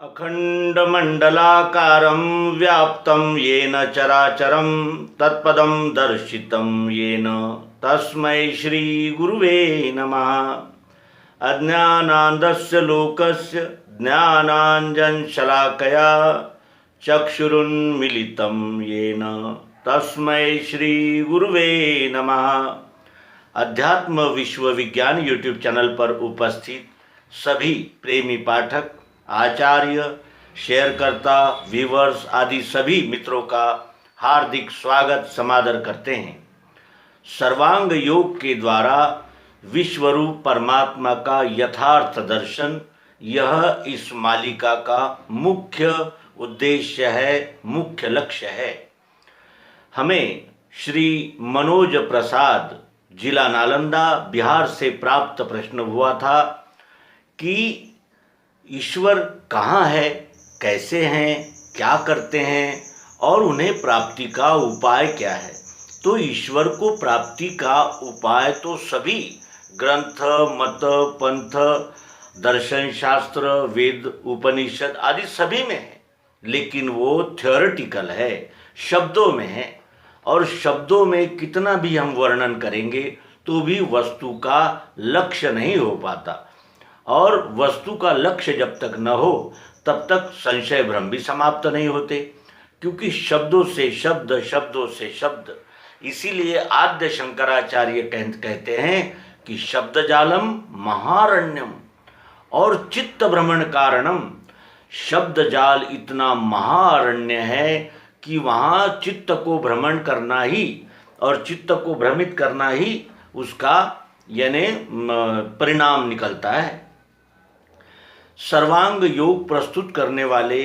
अखंडमंडलाकारं व्याप्तं येन चराचरं तत्पदं दर्शितं येन तस्मै श्रीगुरुवे नमः। अज्ञानान्धस्य लोकस्य ज्ञानाञ्जनशलाकया चक्षुरुन्मीलितं येन तस्मै श्रीगुरुवे नमः। अध्यात्म विश्व विज्ञान यूट्यूब चैनल पर उपस्थित सभी प्रेमी पाठक, आचार्य, शेयरकर्ता, व्यूवर्स आदि सभी मित्रों का हार्दिक स्वागत समादर करते हैं। सर्वांग योग के द्वारा विश्वरूप परमात्मा का यथार्थ दर्शन, यह इस मालिका का मुख्य उद्देश्य है, मुख्य लक्ष्य है। हमें श्री मनोज प्रसाद, जिला नालंदा, बिहार से प्राप्त प्रश्न हुआ था कि ईश्वर कहाँ है, कैसे हैं, क्या करते हैं और उन्हें प्राप्ति का उपाय क्या है। तो ईश्वर को प्राप्ति का उपाय तो सभी ग्रंथ, मत, पंथ, दर्शन शास्त्र, वेद, उपनिषद आदि सभी में है, लेकिन वो थ्योरेटिकल है, शब्दों में है। और शब्दों में कितना भी हम वर्णन करेंगे तो भी वस्तु का लक्ष्य नहीं हो पाता, और वस्तु का लक्ष्य जब तक न हो तब तक संशय भ्रम भी समाप्त नहीं होते, क्योंकि शब्दों से शब्द, शब्दों से शब्द। इसीलिए आद्य शंकराचार्य कहते हैं कि शब्द जालम महारण्यम और चित्त भ्रमण कारणम। शब्द जाल इतना महारण्य है कि वहाँ चित्त को भ्रमण करना ही और चित्त को भ्रमित करना ही उसका यानी परिणाम निकलता है। सर्वांग योग प्रस्तुत करने वाले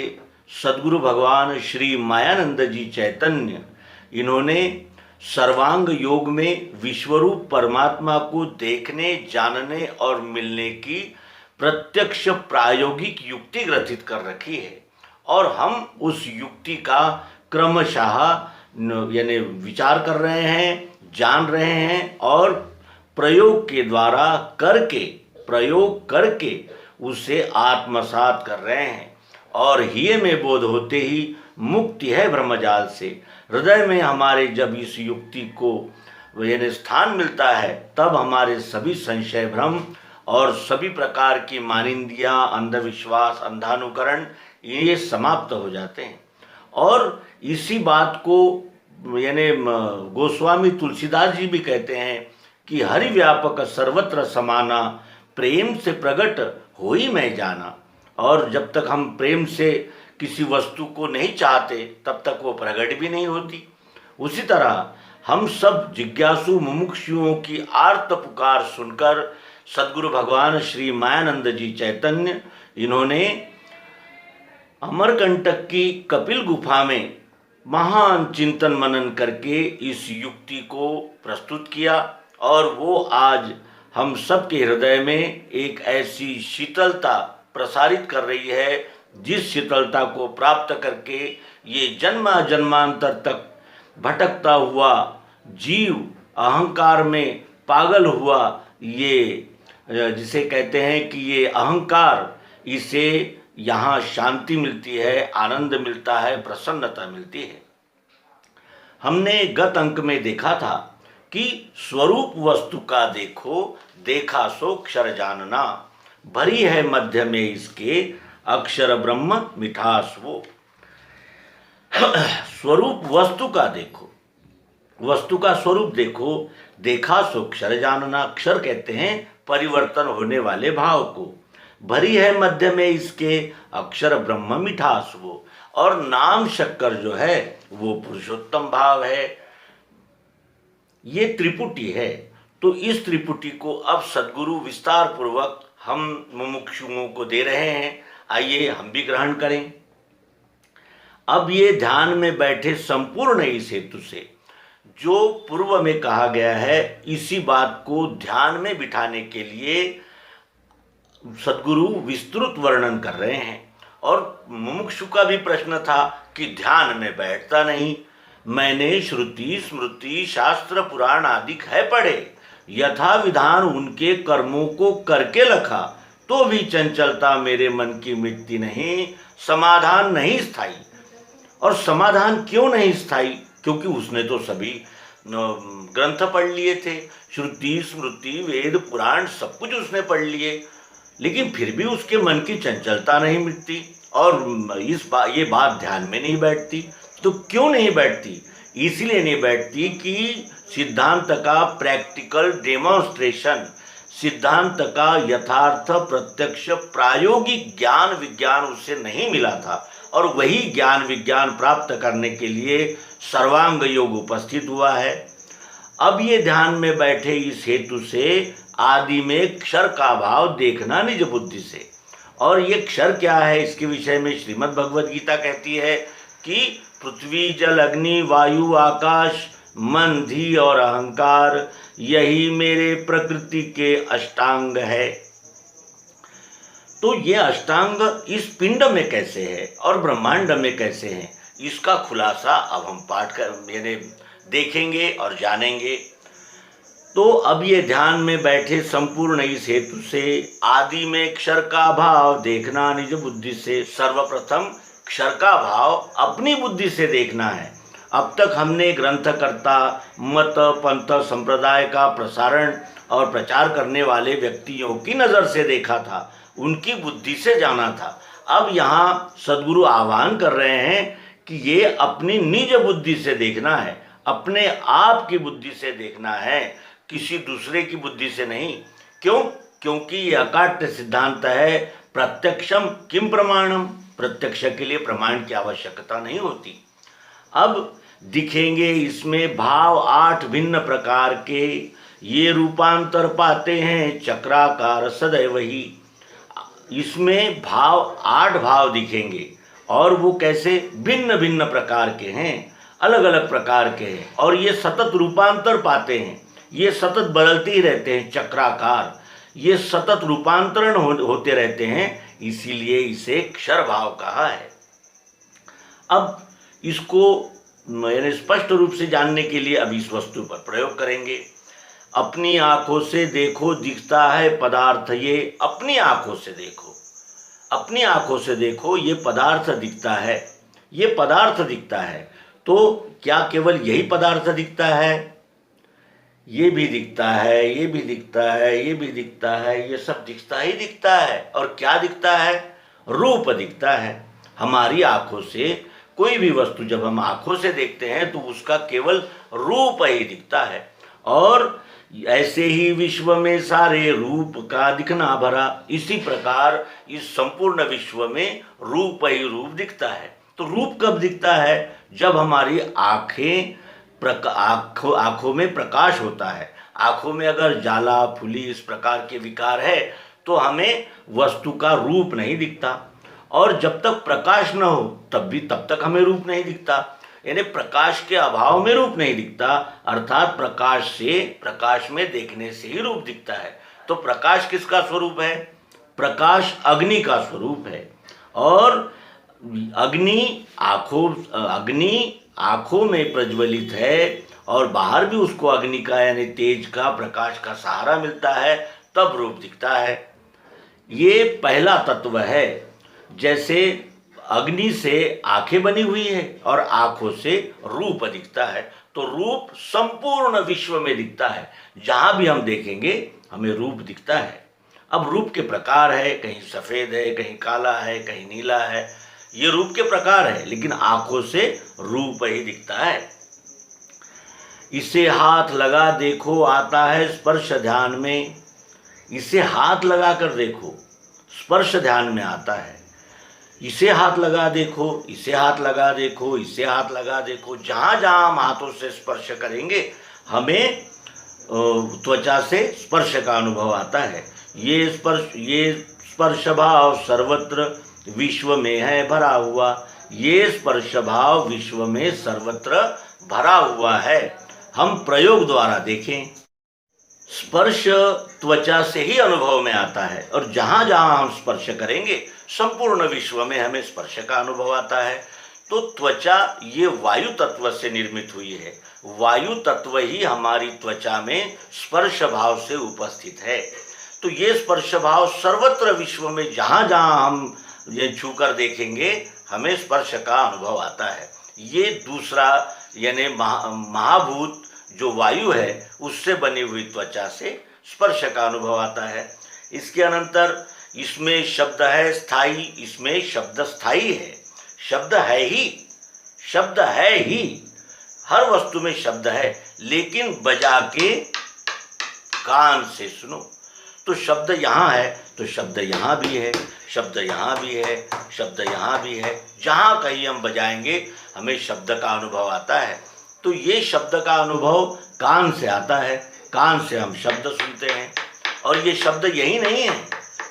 सद्गुरु भगवान श्री मायानंद जी चैतन्य, इन्होंने सर्वांग योग में विश्वरूप परमात्मा को देखने, जानने और मिलने की प्रत्यक्ष प्रायोगिक युक्ति ग्रथित कर रखी है, और हम उस युक्ति का क्रमशः यानी विचार कर रहे हैं, जान रहे हैं और प्रयोग के द्वारा प्रयोग करके उसे आत्मसात कर रहे हैं। और हिये में बोध होते ही मुक्ति है ब्रह्मजाल से। हृदय में हमारे जब इस युक्ति को यानी स्थान मिलता है, तब हमारे सभी संशय भ्रम और सभी प्रकार की मानिंदियाँ, अंधविश्वास, अंधानुकरण ये समाप्त हो जाते हैं। और इसी बात को यानी गोस्वामी तुलसीदास जी भी कहते हैं कि हरि व्यापक सर्वत्र समाना, प्रेम से प्रकट हो ही मैं जाना। और जब तक हम प्रेम से किसी वस्तु को नहीं चाहते तब तक वो प्रकट भी नहीं होती। उसी तरह हम सब जिज्ञासु मुमुक्षुओं की आर्त पुकार सुनकर सद्गुरु भगवान श्री मायानंद जी चैतन्य, इन्होंने अमरकंटक की कपिल गुफा में महान चिंतन मनन करके इस युक्ति को प्रस्तुत किया, और वो आज हम सबके हृदय में एक ऐसी शीतलता प्रसारित कर रही है, जिस शीतलता को प्राप्त करके ये जन्म जन्मांतर तक भटकता हुआ जीव, अहंकार में पागल हुआ, ये जिसे कहते हैं कि ये अहंकार, इसे यहाँ शांति मिलती है, आनंद मिलता है, प्रसन्नता मिलती है। हमने गत अंक में देखा था कि स्वरूप वस्तु का देखो, देखा सो अक्षर जानना, भरी है मध्य में इसके अक्षर ब्रह्म मिठास वो। स्वरूप वस्तु का देखो, वस्तु का स्वरूप देखो, देखा सो अक्षर जानना। अक्षर कहते हैं परिवर्तन होने वाले भाव को। भरी है मध्य में इसके अक्षर ब्रह्म मिठास वो। और नाम शक्कर जो है वो पुरुषोत्तम भाव है। ये त्रिपुटी है। तो इस त्रिपुटी को अब सद्गुरु विस्तार पूर्वक हम मुमुक्षुओं को दे रहे हैं। आइए हम भी ग्रहण करें। अब ये ध्यान में बैठे संपूर्ण इस हेतु से जो पूर्व में कहा गया है, इसी बात को ध्यान में बिठाने के लिए सद्गुरु विस्तृत वर्णन कर रहे हैं। और मुमुक्षु का भी प्रश्न था कि ध्यान में बैठता नहीं। मैंने श्रुति स्मृति शास्त्र पुराण आदि है पढ़े, यथा विधान उनके कर्मों को करके रखा, तो भी चंचलता मेरे मन की मिटती नहीं, समाधान नहीं स्थायी। और समाधान क्यों नहीं स्थायी? क्योंकि उसने तो सभी ग्रंथ पढ़ लिए थे, श्रुति स्मृति वेद पुराण सब कुछ उसने पढ़ लिए, लेकिन फिर भी उसके मन की चंचलता नहीं मिटती और ये बात ध्यान में नहीं बैठती। तो क्यों नहीं बैठती? इसलिए नहीं बैठती कि सिद्धांत का प्रैक्टिकल डेमोन्स्ट्रेशन, सिद्धांत का यथार्थ प्रत्यक्ष प्रायोगिक ज्ञान विज्ञान उससे नहीं मिला था। और वही ज्ञान विज्ञान प्राप्त करने के लिए सर्वांग योग उपस्थित हुआ है। अब ये ध्यान में बैठे इस हेतु से आदि में क्षर का भाव देखना निज बुद्धि से। और ये क्षर क्या है, इसके विषय में श्रीमद् भगवद गीता कहती है कि पृथ्वी जल अग्नि वायु आकाश मन धी और अहंकार, यही मेरे प्रकृति के अष्टांग है। तो ये अष्टांग इस पिंड में कैसे है और ब्रह्मांड में कैसे है, इसका खुलासा अब हम पाठ कर यानी देखेंगे और जानेंगे। तो अब ये ध्यान में बैठे संपूर्ण इस हेतु से आदि में क्षर का भाव देखना निज बुद्धि से। सर्वप्रथम क्षर का भाव अपनी बुद्धि से देखना है। अब तक हमने ग्रंथकर्ता मत पंथ संप्रदाय का प्रसारण और प्रचार करने वाले व्यक्तियों की नज़र से देखा था, उनकी बुद्धि से जाना था। अब यहाँ सद्गुरु आह्वान कर रहे हैं कि ये अपनी निज बुद्धि से देखना है, अपने आप की बुद्धि से देखना है, किसी दूसरे की बुद्धि से नहीं। क्यों? क्योंकि ये अकाट्य सिद्धांत है, प्रत्यक्षम किम प्रमाणम, प्रत्यक्ष के लिए प्रमाण की आवश्यकता नहीं होती। अब दिखेंगे इसमें भाव 8 भिन्न प्रकार के, ये रूपांतर पाते हैं चक्राकार सदैव ही। इसमें भाव 8 भाव दिखेंगे और वो कैसे भिन्न भिन्न प्रकार के हैं, अलग अलग प्रकार के हैं, और ये सतत रूपांतर पाते हैं, ये सतत बदलते ही रहते हैं, चक्राकार, ये सतत रूपांतरण होते रहते हैं, इसीलिए इसे क्षर भाव कहा है। अब इसको मैंने स्पष्ट रूप से जानने के लिए अब इस वस्तु पर प्रयोग करेंगे। अपनी आंखों से देखो दिखता है पदार्थ, ये अपनी आंखों से देखो, अपनी आंखों से देखो, ये पदार्थ दिखता है, ये पदार्थ दिखता है। तो क्या केवल यही पदार्थ दिखता है? ये भी दिखता है, ये भी दिखता है, ये भी दिखता है, ये सब दिखता ही दिखता है। और क्या दिखता है? रूप दिखता है। हमारी आंखों से कोई भी वस्तु जब हम आंखों से देखते हैं तो उसका केवल रूप ही दिखता है। और ऐसे ही विश्व में सारे रूप का दिखना भरा, इसी प्रकार इस संपूर्ण विश्व में रूप ही रूप दिखता है। तो रूप कब दिखता है? जब हमारी आँखों में प्रकाश होता है। आँखों में अगर जाला फुली इस प्रकार के विकार है तो हमें वस्तु का रूप नहीं दिखता, और जब तक प्रकाश न हो तब तक हमें रूप नहीं दिखता। यानी प्रकाश के अभाव में रूप नहीं दिखता, अर्थात प्रकाश में देखने से ही रूप दिखता है। तो प्रकाश किसका स्वरूप है? प्रकाश अग्नि का स्वरूप है। और अग्नि आँखों में प्रज्वलित है और बाहर भी उसको अग्नि का यानी तेज का प्रकाश का सहारा मिलता है, तब रूप दिखता है। ये पहला तत्व है। जैसे अग्नि से आंखें बनी हुई है और आंखों से रूप दिखता है, तो रूप संपूर्ण विश्व में दिखता है। जहाँ भी हम देखेंगे हमें रूप दिखता है। अब रूप के प्रकार है, कहीं सफ़ेद है, कहीं काला है, कहीं नीला है, ये रूप के प्रकार है, लेकिन आंखों से रूप ही दिखता है। इसे हाथ लगा देखो आता है स्पर्श ध्यान में, इसे हाथ लगा कर देखो, स्पर्श ध्यान में आता है। इसे हाथ लगा देखो, इसे हाथ लगा देखो, इसे हाथ लगा देखो, जहाँ जहाँ हम हाथों से स्पर्श करेंगे हमें त्वचा से स्पर्श का अनुभव आता है। ये स्पर्श भाव सर्वत्र विश्व में है भरा हुआ, ये स्पर्श भाव विश्व में सर्वत्र भरा हुआ है। हम प्रयोग द्वारा देखें, स्पर्श त्वचा से ही अनुभव में आता है, और जहाँ जहाँ हम स्पर्श करेंगे संपूर्ण विश्व में हमें स्पर्श का अनुभव आता है। तो त्वचा ये वायु तत्व से निर्मित हुई है, वायु तत्व ही हमारी त्वचा में स्पर्श भाव से उपस्थित है। तो ये स्पर्श भाव सर्वत्र विश्व में जहाँ जहाँ हम ये छू कर देखेंगे हमें स्पर्श का अनुभव आता है। ये दूसरा यानी महाभूत जो वायु है उससे बनी हुई त्वचा से स्पर्श का अनुभव आता है। इसके अनंतर इसमें शब्द है स्थाई, इसमें शब्द स्थाई है। शब्द है ही, हर वस्तु में शब्द है, लेकिन बजा के कान से सुनो। तो शब्द यहाँ है तो शब्द यहाँ भी है, शब्द यहाँ भी है, शब्द यहाँ भी है। जहाँ कहीं हम बजाएंगे हमें शब्द का अनुभव आता है। तो ये शब्द का अनुभव कान से आता है, कान से हम शब्द सुनते हैं। और ये शब्द यही नहीं है,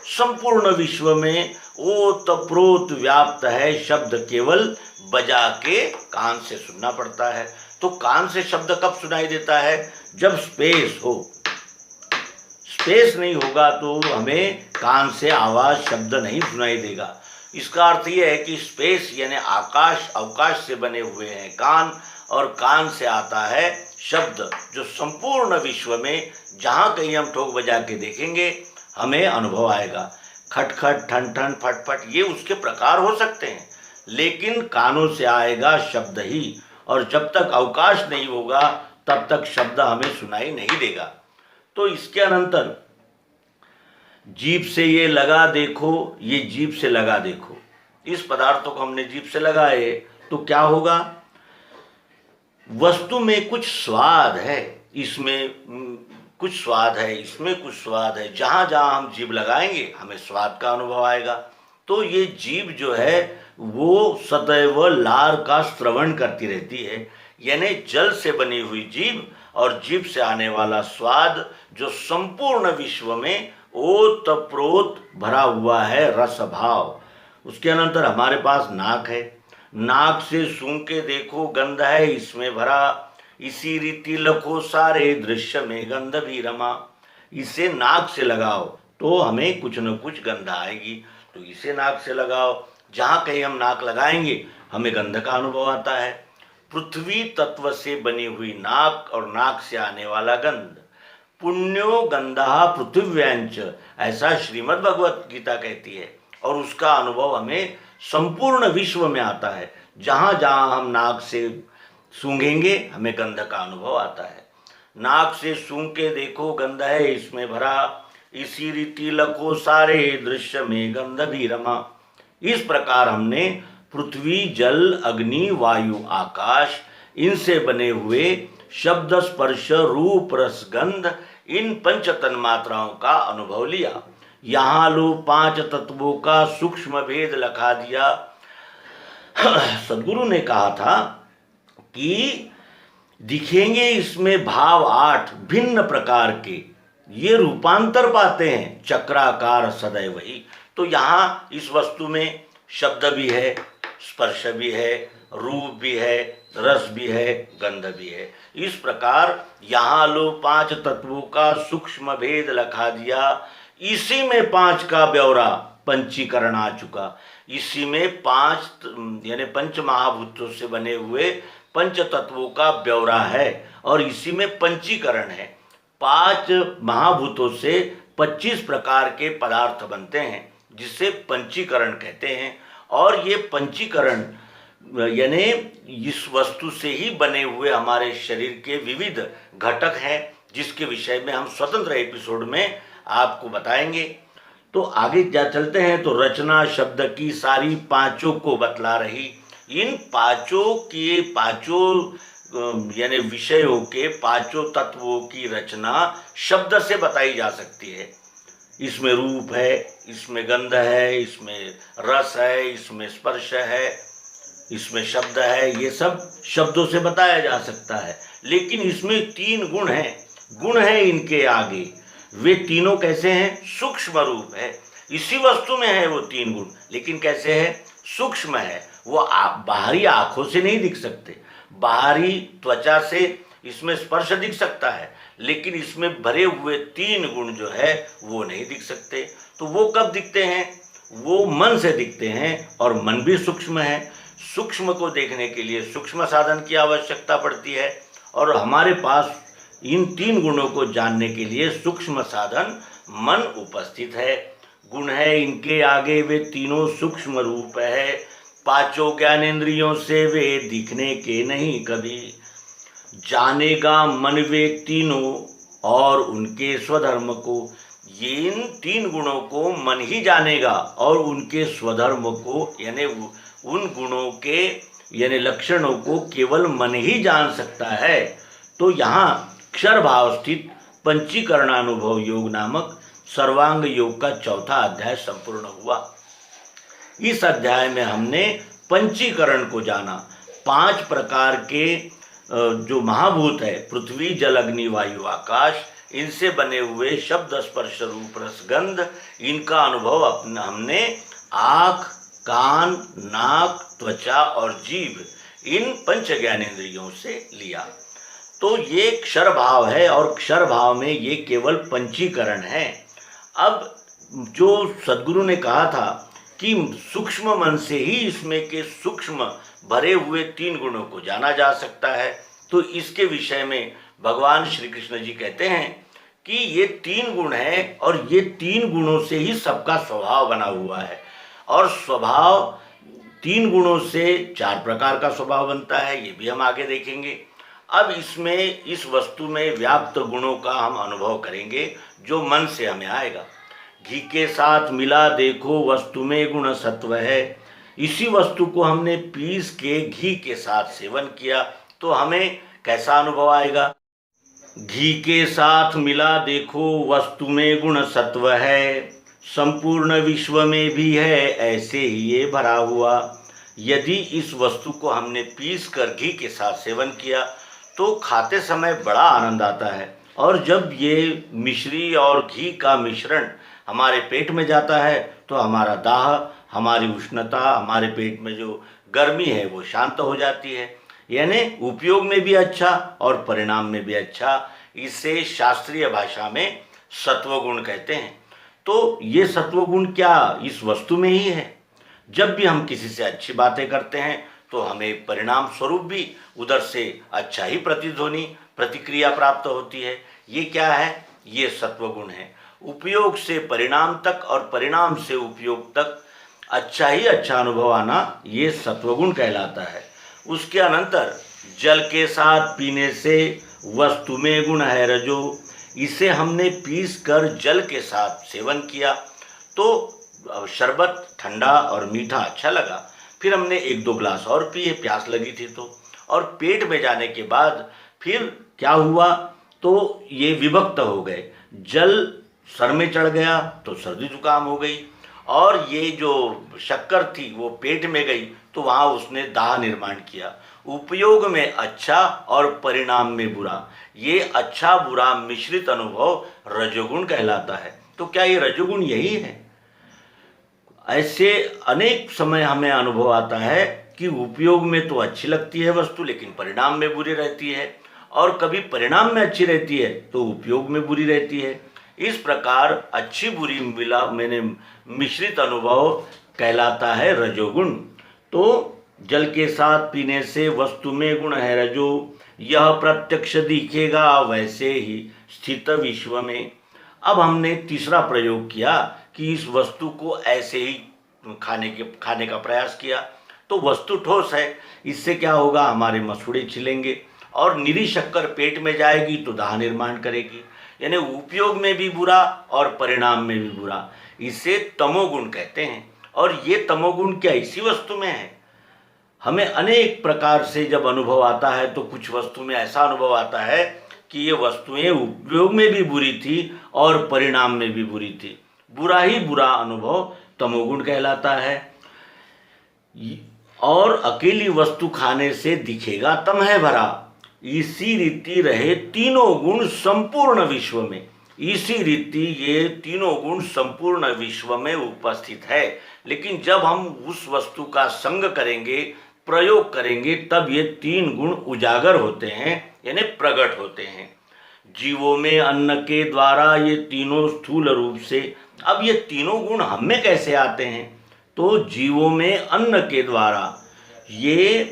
संपूर्ण विश्व में ओतप्रोत व्याप्त है। शब्द केवल बजा के कान से सुनना पड़ता है। तो कान से शब्द कब सुनाई देता है? जब स्पेस हो। स्पेस नहीं होगा तो हमें कान से आवाज शब्द नहीं सुनाई देगा। इसका अर्थ यह है कि स्पेस यानी आकाश, अवकाश से बने हुए हैं कान, और कान से आता है शब्द जो संपूर्ण विश्व में जहाँ कहीं हम ठोक बजा के देखेंगे हमें अनुभव आएगा। खटखट, ठन ठन, फट फट ये उसके प्रकार हो सकते हैं, लेकिन कानों से आएगा शब्द ही। और जब तक अवकाश नहीं होगा तब तक शब्द हमें सुनाई नहीं देगा। तो इसके अनंतर जीभ से ये लगा देखो, ये जीभ से लगा देखो। इस पदार्थों को हमने जीभ से लगाए तो क्या होगा? वस्तु में कुछ स्वाद है, इसमें कुछ स्वाद है, इसमें कुछ स्वाद है। जहाँ जहाँ हम जीभ लगाएंगे हमें स्वाद का अनुभव आएगा। तो ये जीभ जो है वो सदैव लार का श्रवण करती रहती है, यानी जल से बनी हुई जीभ और जीभ से आने वाला स्वाद जो संपूर्ण विश्व में ओतप्रोत भरा हुआ है रस भाव। उसके अनंतर हमारे पास नाक है, नाक से सूंघ के देखो गंध है इसमें भरा, इसी रीति लखो सारे दृश्य में गंध भी रमा। इसे नाक से लगाओ तो हमें कुछ न कुछ गंध आएगी, तो इसे नाक से लगाओ। जहाँ कहीं हम नाक लगाएंगे हमें गंध का अनुभव आता है। पृथ्वी तत्व से बनी हुई नाक और नाक से आने वाला गंध, पुण्यो गंधा पृथिव्यांच, ऐसा श्रीमद् भगवत गीता कहती है। और उसका अनुभव हमें संपूर्ण विश्व में आता है। जहाँ जहाँ हम नाक से सूंघेंगे हमें गंध का अनुभव आता है। नाक से सूंघ के देखो गंध है इसमें भरा, इसी रीति लखो सारे दृश्य में गंध भी रमा। इस प्रकार हमने पृथ्वी, जल, अग्नि, वायु, आकाश, इनसे बने हुए शब्द, स्पर्श, रूप, रस, गंध, इन पंच तन्मात्राओं का अनुभव लिया। यहाँ लो 5 तत्वों का सूक्ष्म भेद लखा दिया। सद्गुरु ने कहा था कि दिखेंगे इसमें भाव 8 भिन्न प्रकार के, ये रूपांतर पाते हैं चक्राकार सदैव ही। तो यहाँ इस वस्तु में शब्द भी है, स्पर्श भी है, रूप भी है, रस भी है, गंध भी है। इस प्रकार यहाँ लो 5 तत्वों का सूक्ष्म भेद लखा दिया। इसी में 5 का ब्यौरा पंचीकरण आ चुका। इसी में 5 यानी पंच महाभूतों से बने हुए पंच तत्वों का ब्यौरा है और इसी में पंचीकरण है। 5 महाभूतों से 25 प्रकार के पदार्थ बनते हैं जिसे पंचीकरण कहते हैं। और ये पंचीकरण यानी इस वस्तु से ही बने हुए हमारे शरीर के विविध घटक हैं, जिसके विषय में हम स्वतंत्र एपिसोड में आपको बताएंगे। तो आगे क्या चलते हैं तो रचना शब्द की सारी 5 को बतला रही। इन 5 यानी विषयों के 5 तत्वों की रचना शब्द से बताई जा सकती है। इसमें रूप है, इसमें गंध है, इसमें रस है, इसमें स्पर्श है, इसमें शब्द है। ये सब शब्दों से बताया जा सकता है। लेकिन इसमें 3 गुण हैं, गुण है इनके आगे। वे तीनों कैसे हैं? सूक्ष्म रूप है। इसी वस्तु में है वो 3 गुण, लेकिन कैसे है? सूक्ष्म है। वो बाहरी आंखों से नहीं दिख सकते। बाहरी त्वचा से इसमें स्पर्श दिख सकता है, लेकिन इसमें भरे हुए 3 गुण जो है वो नहीं दिख सकते। तो वो कब दिखते हैं? वो मन से दिखते हैं, और मन भी सूक्ष्म है। सूक्ष्म को देखने के लिए सूक्ष्म साधन की आवश्यकता पड़ती है। और हमारे पास इन 3 गुणों को जानने के लिए सूक्ष्म साधन मन उपस्थित है। गुण है इनके आगे वे तीनों सूक्ष्म रूप है, पांचों ज्ञानेंद्रियों से वे दिखने के नहीं कभी। जानेगा मन वे तीनों और उनके स्वधर्म को, ये इन 3 गुणों को मन ही जानेगा और उनके स्वधर्म को यानी उन गुणों के यानी लक्षणों को केवल मन ही जान सकता है। तो यहाँ क्षर भाव स्थित पंचीकरणानुभव योग नामक सर्वांग योग का 4था अध्याय संपूर्ण हुआ। इस अध्याय में हमने पंचीकरण को जाना। 5 प्रकार के जो महाभूत है, पृथ्वी जल अग्नि वायु आकाश, इनसे बने हुए शब्द स्पर्श रूप रस गंध, इनका अनुभव हमने आँख, कान, नाक, त्वचा और जीभ, इन पंच ज्ञानेंद्रियों से लिया। तो ये क्षर भाव है और क्षर भाव में ये केवल पंचीकरण है। अब जो सद्गुरु ने कहा था कि सूक्ष्म मन से ही इसमें के सूक्ष्म भरे हुए 3 गुणों को जाना जा सकता है, तो इसके विषय में भगवान श्री कृष्ण जी कहते हैं कि ये 3 गुण हैं और ये 3 गुणों से ही सबका स्वभाव बना हुआ है। और स्वभाव 3 गुणों से 4 प्रकार का स्वभाव बनता है, ये भी हम आगे देखेंगे। अब इसमें इस वस्तु में व्याप्त गुणों का हम अनुभव करेंगे जो मन से हमें आएगा। घी के साथ मिला देखो वस्तु में गुण सत्व है। इसी वस्तु को हमने पीस के घी के साथ सेवन किया तो हमें कैसा अनुभव आएगा? घी के साथ मिला देखो वस्तु में गुण सत्व है, संपूर्ण विश्व में भी है ऐसे ही ये भरा हुआ। यदि इस वस्तु को हमने पीस कर घी के साथ सेवन किया तो खाते समय बड़ा आनंद आता है, और जब ये मिश्री और घी का मिश्रण हमारे पेट में जाता है तो हमारा दाह, हमारी उष्णता, हमारे पेट में जो गर्मी है वो शांत हो जाती है। यानी उपयोग में भी अच्छा और परिणाम में भी अच्छा। इसे शास्त्रीय भाषा में सत्वगुण कहते हैं। तो ये सत्वगुण क्या इस वस्तु में ही है? जब भी हम किसी से अच्छी बातें करते हैं तो हमें परिणाम स्वरूप भी उधर से अच्छा ही प्रतिक्रिया प्राप्त होती है। ये क्या है? ये सत्वगुण है। उपयोग से परिणाम तक और परिणाम से उपयोग तक अच्छा ही अच्छा अनुभव आना, ये सत्वगुण कहलाता है। उसके अनंतर जल के साथ पीने से वस्तु में गुण है रजो। इसे हमने पीस कर जल के साथ सेवन किया तो शरबत ठंडा और मीठा अच्छा लगा। फिर हमने 1-2 ग्लास और पिए, प्यास लगी थी तो, और पेट में जाने के बाद फिर क्या हुआ तो ये विभक्त हो गए। जल सर में चढ़ गया तो सर्दी जुकाम हो गई, और ये जो शक्कर थी वो पेट में गई तो वहाँ उसने दाह निर्माण किया। उपयोग में अच्छा और परिणाम में बुरा, ये अच्छा बुरा मिश्रित अनुभव रजोगुण कहलाता है। तो क्या ये रजोगुण यही है? ऐसे अनेक समय हमें अनुभव आता है कि उपयोग में तो अच्छी लगती है वस्तु लेकिन परिणाम में बुरी रहती है, और कभी परिणाम में अच्छी रहती है तो उपयोग में बुरी रहती है। इस प्रकार अच्छी बुरी मिश्रित अनुभव कहलाता है रजोगुण। तो जल के साथ पीने से वस्तु में गुण है रजो, यह प्रत्यक्ष दिखेगा वैसे ही स्थित विश्व में। अब हमने तीसरा प्रयोग किया कि इस वस्तु को ऐसे ही खाने का प्रयास किया तो वस्तु ठोस है, इससे क्या होगा? हमारे मसूड़े छिलेंगे और निरी शक्कर पेट में जाएगी तो दाह निर्माण करेगी। यानी उपयोग में भी बुरा और परिणाम में भी बुरा, इसे तमोगुण कहते हैं। और ये तमोगुण क्या इसी वस्तु में है? हमें अनेक प्रकार से जब अनुभव आता है तो कुछ वस्तु में ऐसा अनुभव आता है कि ये वस्तुएं उपयोग में भी बुरी थी और परिणाम में भी बुरी थी। बुरा ही बुरा अनुभव तमोगुण कहलाता है। और अकेली वस्तु खाने से दिखेगा तम है भरा, इसी रीति रहे तीनों गुण संपूर्ण विश्व में। इसी रीति ये तीनों गुण संपूर्ण विश्व में उपस्थित है। लेकिन जब हम उस वस्तु का संग करेंगे, प्रयोग करेंगे, तब ये 3 गुण उजागर होते हैं यानी प्रकट होते हैं। जीवों में अन्न के द्वारा ये तीनों स्थूल रूप से। अब ये तीनों गुण हम में कैसे आते हैं? तो जीवों में अन्न के द्वारा ये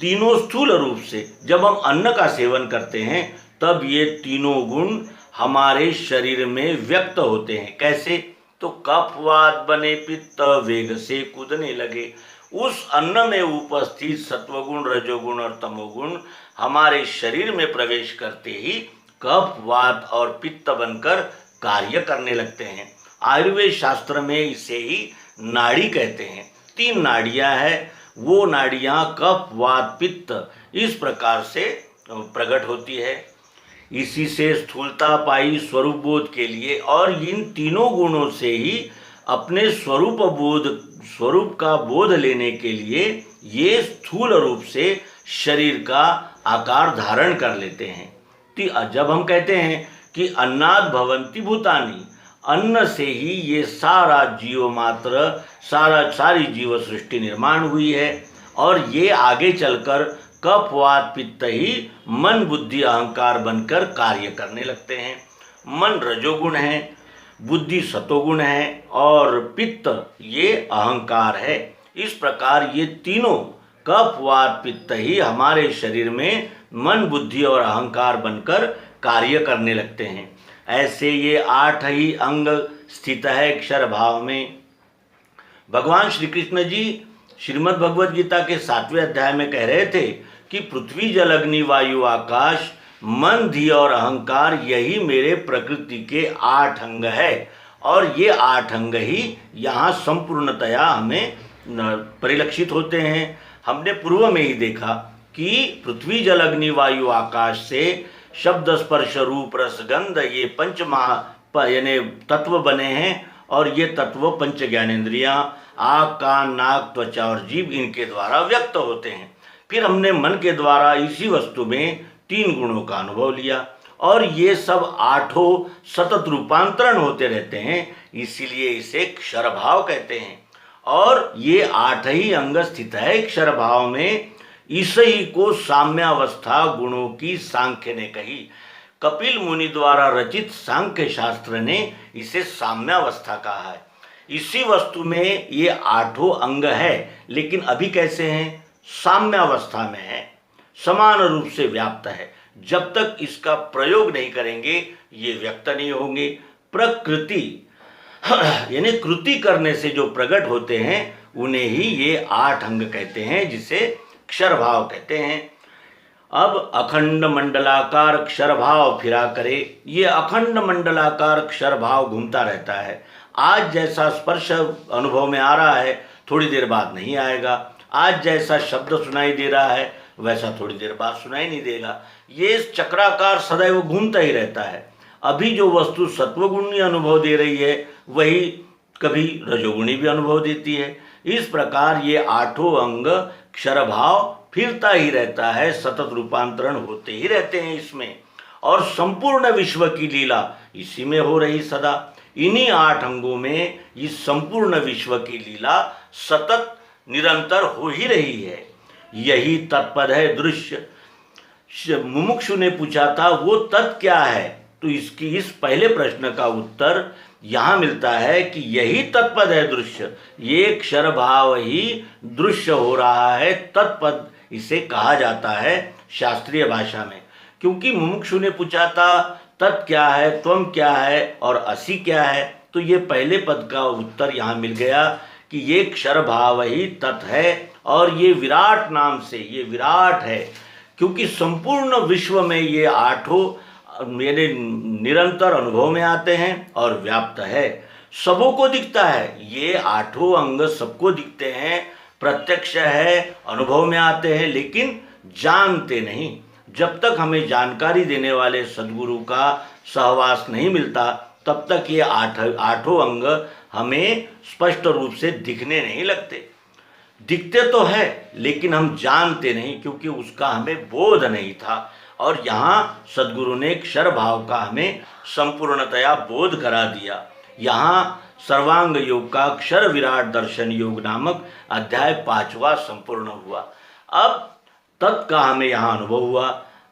तीनों स्थूल रूप से, जब हम अन्न का सेवन करते हैं तब ये तीनों गुण हमारे शरीर में व्यक्त होते हैं। कैसे? तो कफ वात बने पित्त वेग से कूदने लगे। उस अन्न में उपस्थित सत्वगुण, रजोगुण और तमोगुण हमारे शरीर में प्रवेश करते ही कफ वात और पित्त बनकर कार्य करने लगते हैं। आयुर्वेद शास्त्र में इसे ही नाड़ी कहते हैं। 3 नाड़ियां हैं, वो नाड़ियां कफ वात पित्त इस प्रकार से प्रकट होती है। इसी से स्थूलता पाई स्वरूप बोध के लिए, और इन तीनों गुणों से ही अपने स्वरूप का बोध लेने के लिए ये स्थूल रूप से शरीर का आकार धारण कर लेते हैं। जब हम कहते हैं कि अन्नाद भवन्ति भूतानि, अन्न से ही ये सारा जीव मात्र सारी जीव सृष्टि निर्माण हुई है, और ये आगे चलकर कफ वात पित्त ही मन बुद्धि अहंकार बनकर कार्य करने लगते हैं। मन रजोगुण है, बुद्धि सतोगुण है और पित्त ये अहंकार है। इस प्रकार ये तीनों कफ वात पित्त ही हमारे शरीर में मन बुद्धि और अहंकार बनकर कार्य करने लगते हैं। ऐसे ये 8 ही अंग स्थित है अक्षर भाव में। भगवान श्री कृष्ण जी श्रीमद् भगवद गीता के 7वें अध्याय में कह रहे थे कि पृथ्वी जल अग्नि वायु आकाश मन धी और अहंकार यही मेरे प्रकृति के 8 अंग है, और ये 8 अंग ही यहाँ संपूर्णतया हमें परिलक्षित होते हैं। हमने पूर्व में ही देखा कि पृथ्वी जल अग्नि वायु आकाश से शब्द स्पर्श रूप रस गंध ये पंच यानी तत्व बने हैं, और ये तत्व पंच ज्ञानेंद्रियां आँख कान नाक त्वचा और जीभ इनके द्वारा व्यक्त होते हैं। फिर हमने मन के द्वारा इसी वस्तु में 3 गुणों का अनुभव लिया, और ये सब 8 सतत रूपांतरण होते रहते हैं, इसीलिए इसे क्षर भाव कहते हैं। और ये 8 ही अंग स्थित है क्षर भाव में। इसी को साम्यावस्था गुणों की सांख्य ने कही। कपिल मुनि द्वारा रचित सांख्य शास्त्र ने इसे साम्यावस्था कहा है। इसी वस्तु में ये 8 अंग है, लेकिन अभी कैसे हैं? साम्यावस्था में है, समान रूप से व्याप्त है। जब तक इसका प्रयोग नहीं करेंगे ये व्यक्त नहीं होंगे। प्रकृति यानी कृति करने से जो प्रकट होते हैं उन्हें ही ये 8 अंग कहते हैं, जिसे क्षर भाव कहते हैं। अब अखंड मंडलाकार क्षर भाव फिरा करे। ये अखंड मंडलाकार क्षर भाव घूमता रहता है। आज जैसा स्पर्श अनुभव में आ रहा है थोड़ी देर बाद नहीं आएगा। आज जैसा शब्द सुनाई दे रहा है वैसा थोड़ी देर बाद सुनाई नहीं देगा। ये चक्राकार सदैव घूमता ही रहता है। अभी जो वस्तु सत्वगुणी अनुभव दे रही है वही कभी रजोगुणी भी अनुभव देती है। इस प्रकार ये 8 अंग क्षर भाव फिरता ही रहता है, सतत रूपांतरण होते ही रहते हैं इसमें, और संपूर्ण विश्व की लीला इसी में हो रही सदा। इन्हीं 8 अंगों में इस संपूर्ण विश्व की लीला सतत निरंतर हो ही रही है। यही तत्पद है दृश्य। मुमुक्षु ने पूछा था वो तत् क्या है, तो इसकी इस पहले प्रश्न का उत्तर यहाँ मिलता है कि यही तत्पद है दृश्य। ये क्षर भाव ही दृश्य हो रहा है। तत्पद इसे कहा जाता है शास्त्रीय भाषा में, क्योंकि मुमुक्षु ने पूछा था तत् क्या है, त्वम क्या है और असि क्या है, तो ये पहले पद का उत्तर यहाँ मिल गया कि ये क्षर भाव ही तत् है, और ये विराट नाम से ये विराट है, क्योंकि संपूर्ण विश्व में ये 8 मेरे निरंतर अनुभव में आते हैं और व्याप्त है, सबों को दिखता है। ये 8 अंग सबको दिखते हैं, प्रत्यक्ष है, अनुभव में आते हैं, लेकिन जानते नहीं। जब तक हमें जानकारी देने वाले सद्गुरु का सहवास नहीं मिलता तब तक ये 8 अंग हमें स्पष्ट रूप से दिखने नहीं लगते। दिखते तो है लेकिन हम जानते नहीं, क्योंकि उसका हमें बोध नहीं था। और यहाँ सद्गुरु ने क्षर भाव का हमें संपूर्णतया बोध करा दिया। यहाँ सर्वांग योग का क्षर विराट दर्शन योग नामक अध्याय 5वां संपूर्ण हुआ। अब तत् का हमें यहाँ अनुभव हुआ।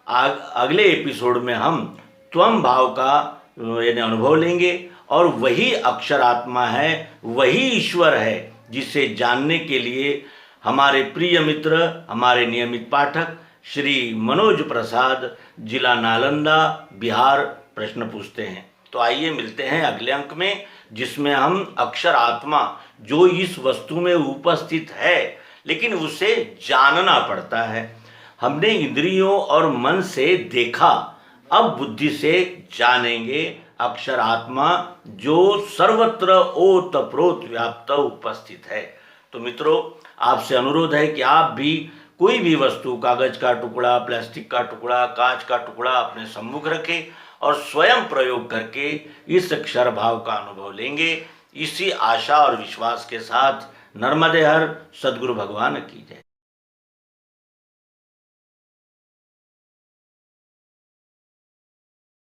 अगले एपिसोड में हम त्वम भाव का यानी अनुभव लेंगे, और वही अक्षरात्मा है, वही ईश्वर है, जिसे जानने के लिए हमारे प्रिय मित्र, हमारे नियमित पाठक श्री मनोज प्रसाद, जिला नालंदा, बिहार, प्रश्न पूछते हैं। तो आइए मिलते हैं अगले अंक में, जिसमें हम अक्षर आत्मा जो इस वस्तु में उपस्थित है लेकिन उसे जानना पड़ता है। हमने इंद्रियों और मन से देखा, अब बुद्धि से जानेंगे अक्षर आत्मा जो सर्वत्र ओतप्रोत व्याप्त उपस्थित है। तो मित्रों, आपसे अनुरोध है कि आप भी कोई भी वस्तु, कागज का टुकड़ा, प्लास्टिक का टुकड़ा, कांच का टुकड़ा अपने सम्मुख रखें और स्वयं प्रयोग करके इस अक्षर भाव का अनुभव लेंगे। इसी आशा और विश्वास के साथ नर्मदे हर सद्गुरु भगवान की जय।